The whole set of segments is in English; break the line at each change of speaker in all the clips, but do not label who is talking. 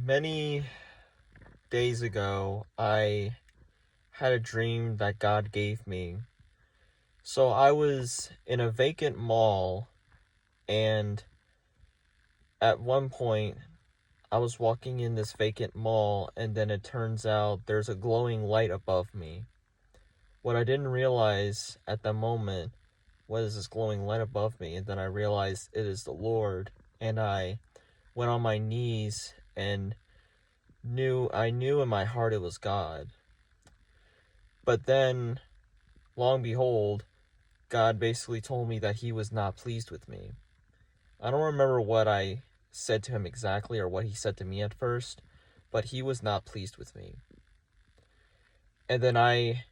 Many days ago, I had a dream that God gave me. So I was in a vacant mall, and at one point, I was walking in this vacant mall, and then it turns out there's a glowing light above me. What I didn't realize at the moment was this glowing light above me, and then I realized it is the Lord, and I went on my knees and I knew in my heart it was God. But then, long behold, God basically told me that he was not pleased with me. I don't remember what I said to him exactly or what he said to me at first, but he was not pleased with me. And then I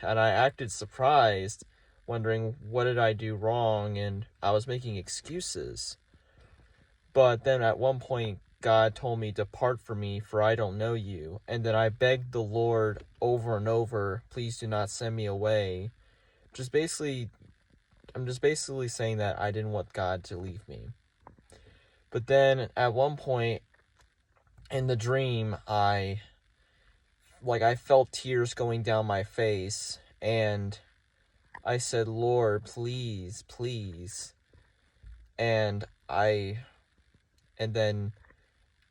acted surprised, wondering what did I do wrong, and I was making excuses. But then at one point, God told me, "Depart from me, for I don't know you." And then I begged the Lord over and over, "Please do not send me away." I'm just basically saying that I didn't want God to leave me. But then at one point in the dream, I felt tears going down my face, and I said, "Lord, please, please." And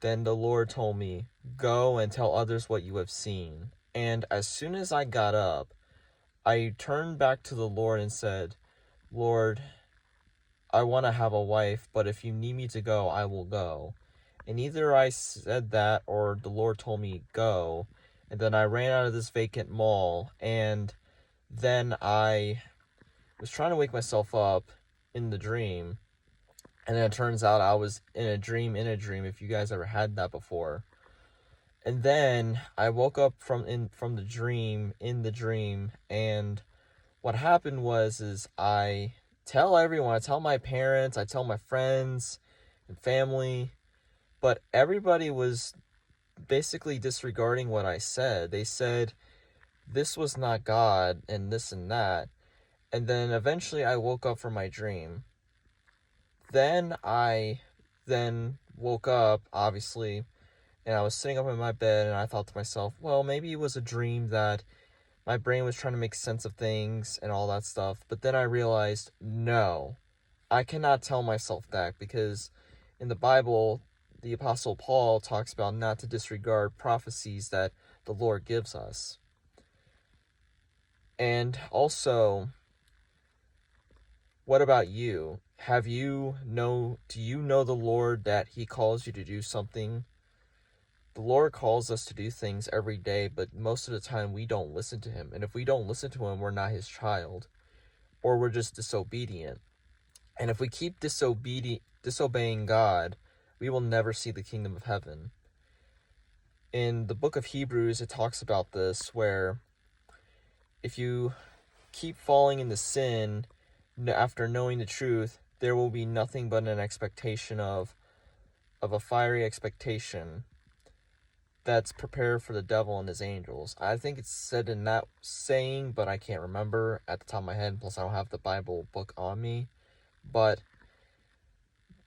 then the Lord told me, "Go and tell others what you have seen." And as soon as I got up, I turned back to the Lord and said, "Lord, I want to have a wife, but if you need me to go, I will go." And either I said that or the Lord told me, "Go." And then I ran out of this vacant mall, and then I was trying to wake myself up in the dream. And then it turns out I was in a dream, if you guys ever had that before. And then I woke up from the dream, and what happened was I tell everyone, I tell my parents, I tell my friends and family, but everybody was basically disregarding what I said. They said this was not God and this and that. And then eventually I woke up from my dream. Then I woke up, obviously, and I was sitting up in my bed, and I thought to myself, well, maybe it was a dream that my brain was trying to make sense of things and all that stuff. But then I realized, no, I cannot tell myself that, because in the Bible, the Apostle Paul talks about not to disregard prophecies that the Lord gives us. And also, what about you? Do you know the Lord, that he calls you to do something? The Lord calls us to do things every day, but most of the time we don't listen to him. And if we don't listen to him, we're not his child, or we're just disobedient. And if we keep disobeying God, we will never see the kingdom of heaven. In the book of Hebrews, it talks about this, where if you keep falling into sin after knowing the truth, there will be nothing but an expectation of a fiery expectation that's prepared for the devil and his angels. I think it's said in that saying, but I can't remember at the top of my head, plus I don't have the Bible book on me. But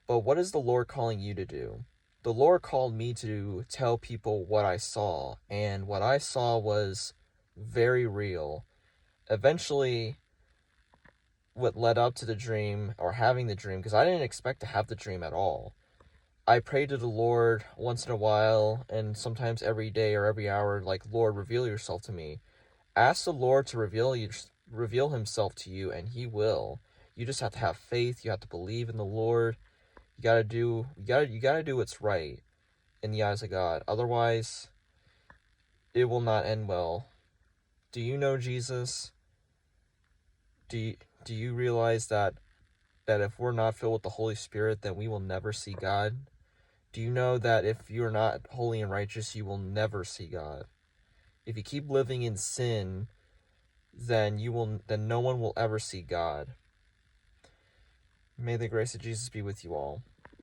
what is the Lord calling you to do? The Lord called me to tell people what I saw, and what I saw was very real. Eventually, what led up to the dream, or having the dream, because I didn't expect to have the dream at all. I pray to the Lord once in a while, and sometimes every day or every hour, like, "Lord, reveal yourself to me." Ask the Lord to reveal himself to you, and he will. You just have to have faith. You have to believe in the Lord. You gotta do what's right in the eyes of God. Otherwise, it will not end well. Do you know Jesus? Do you realize that if we're not filled with the Holy Spirit, then we will never see God? Do you know that if you're not holy and righteous, you will never see God? If you keep living in sin, then no one will ever see God. May the grace of Jesus be with you all.